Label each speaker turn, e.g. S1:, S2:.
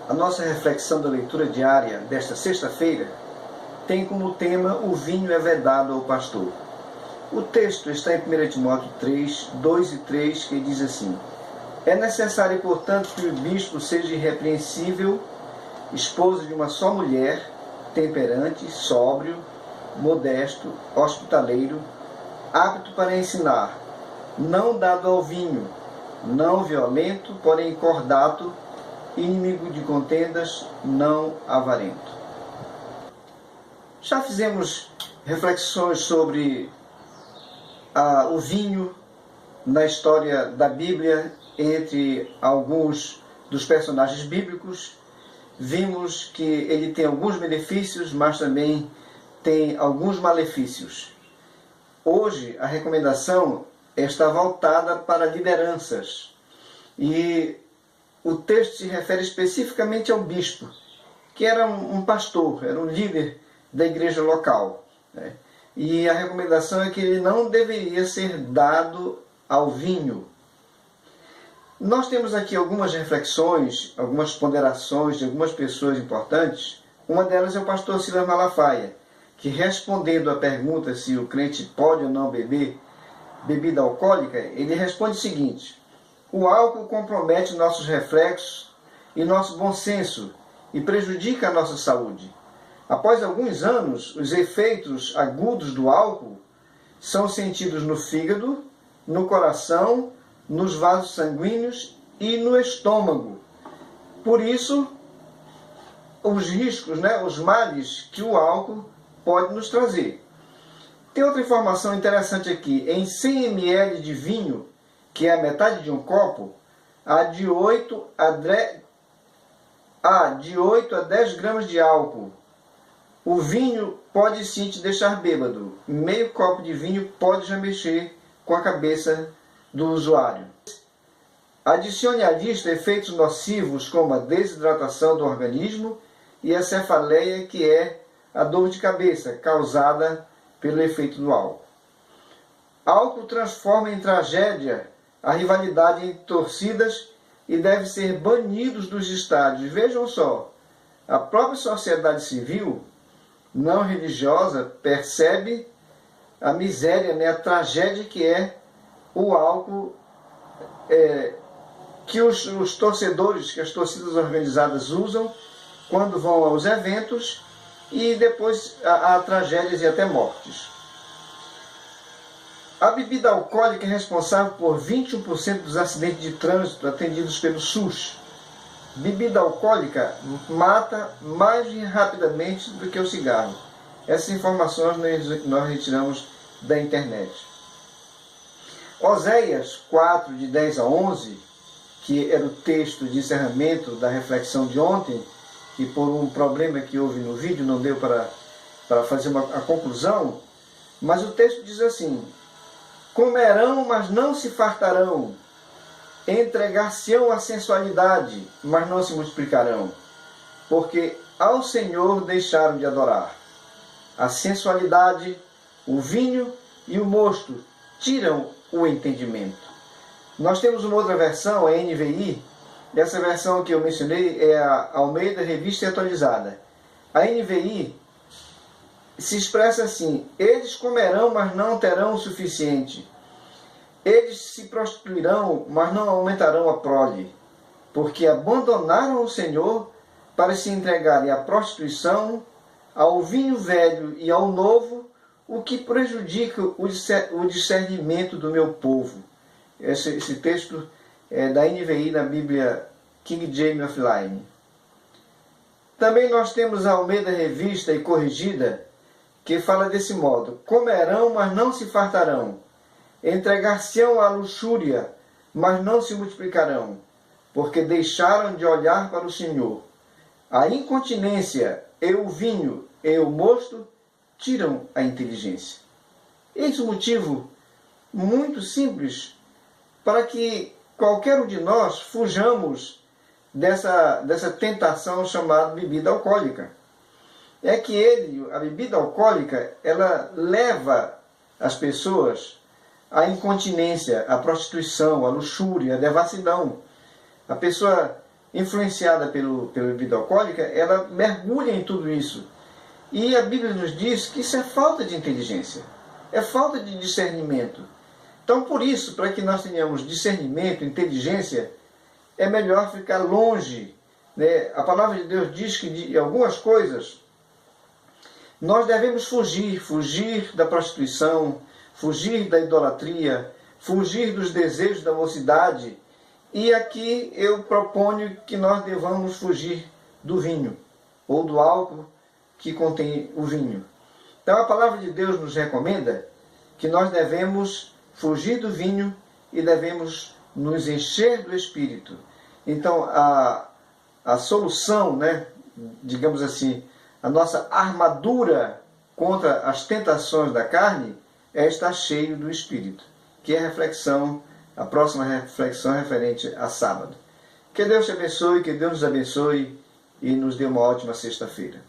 S1: A nossa reflexão da leitura diária desta sexta-feira tem como tema o vinho é vedado ao pastor. O texto está em 1 Timóteo 3, 2 e 3, que diz assim: É necessário, portanto, que o bispo seja irrepreensível, esposo de uma só mulher, temperante, sóbrio, modesto, hospitaleiro, apto para ensinar, não dado ao vinho, não violento, porém cordato, inimigo de contendas, não avarento. Já fizemos reflexões sobre o vinho na história da Bíblia, entre alguns dos personagens bíblicos. Vimos que ele tem alguns benefícios, mas também tem alguns malefícios. Hoje, a recomendação está voltada para lideranças. E o texto se refere especificamente ao bispo, que era um pastor, era um líder da igreja local, né? E a recomendação é que ele não deveria ser dado ao vinho. Nós temos aqui algumas reflexões, algumas ponderações de algumas pessoas importantes. Uma delas é o pastor Silas Malafaia, que, respondendo à pergunta se o crente pode ou não beber bebida alcoólica, ele responde o seguinte: o álcool compromete nossos reflexos e nosso bom senso e prejudica a nossa saúde. Após alguns anos, os efeitos agudos do álcool são sentidos no fígado, no coração, nos vasos sanguíneos e no estômago. Por isso, os riscos, os males que o álcool pode nos trazer. Tem outra informação interessante aqui. Em 100 ml de vinho, que é a metade de um copo, há de 8 a 10 gramas de álcool. O vinho pode sim te deixar bêbado. Meio copo de vinho pode já mexer com a cabeça do usuário. Adicione à lista efeitos nocivos como a desidratação do organismo e a cefaleia, que é a dor de cabeça causada pelo efeito do álcool. Álcool transforma em tragédia a rivalidade entre torcidas e deve ser banido dos estádios. Vejam só, a própria sociedade civil não religiosa percebe a miséria, a tragédia que é o álcool, que os torcedores, que as torcidas organizadas usam quando vão aos eventos, e depois há tragédias e até mortes. A bebida alcoólica é responsável por 21% dos acidentes de trânsito atendidos pelo SUS. Bebida alcoólica mata mais rapidamente do que o cigarro. Essas informações nós retiramos da internet. Oséias 4, de 10 a 11, que era o texto de encerramento da reflexão de ontem, que por um problema que houve no vídeo não deu para fazer a conclusão, mas o texto diz assim: comerão, mas não se fartarão, entregar-se-ão à sensualidade, mas não se multiplicarão, porque ao Senhor deixaram de adorar. A sensualidade, o vinho e o mosto tiram o entendimento. Nós temos uma outra versão, a NVI. Essa versão que eu mencionei é a Almeida Revista e Atualizada. A NVI se expressa assim: eles comerão, mas não terão o suficiente. Eles se prostituirão, mas não aumentarão a prole, porque abandonaram o Senhor para se entregarem à prostituição, ao vinho velho e ao novo, o que prejudica o discernimento do meu povo. Esse texto é da NVI, na Bíblia King James of Line. Também nós temos a Almeida Revista e Corrigida, que fala desse modo: comerão, mas não se fartarão, entregar-se-ão à luxúria, mas não se multiplicarão, porque deixaram de olhar para o Senhor. A incontinência e o vinho e o mosto tiram a inteligência. Esse é um motivo muito simples para que qualquer um de nós fujamos dessa tentação chamada bebida alcoólica. É que a bebida alcoólica, ela leva as pessoas à incontinência, à prostituição, à luxúria, à devassidão. A pessoa influenciada pela bebida alcoólica, ela mergulha em tudo isso. E a Bíblia nos diz que isso é falta de inteligência, é falta de discernimento. Então, por isso, para que nós tenhamos discernimento, inteligência, é melhor ficar longe, né? A palavra de Deus diz que de algumas coisas nós devemos fugir da prostituição, fugir da idolatria, fugir dos desejos da mocidade. E aqui eu proponho que nós devamos fugir do vinho, ou do álcool que contém o vinho. Então a palavra de Deus nos recomenda que nós devemos fugir do vinho e devemos nos encher do Espírito. Então a solução, né, digamos assim, a nossa armadura contra as tentações da carne é estar cheio do Espírito, que é a próxima reflexão referente a sábado. Que Deus te abençoe, que Deus nos abençoe e nos dê uma ótima sexta-feira.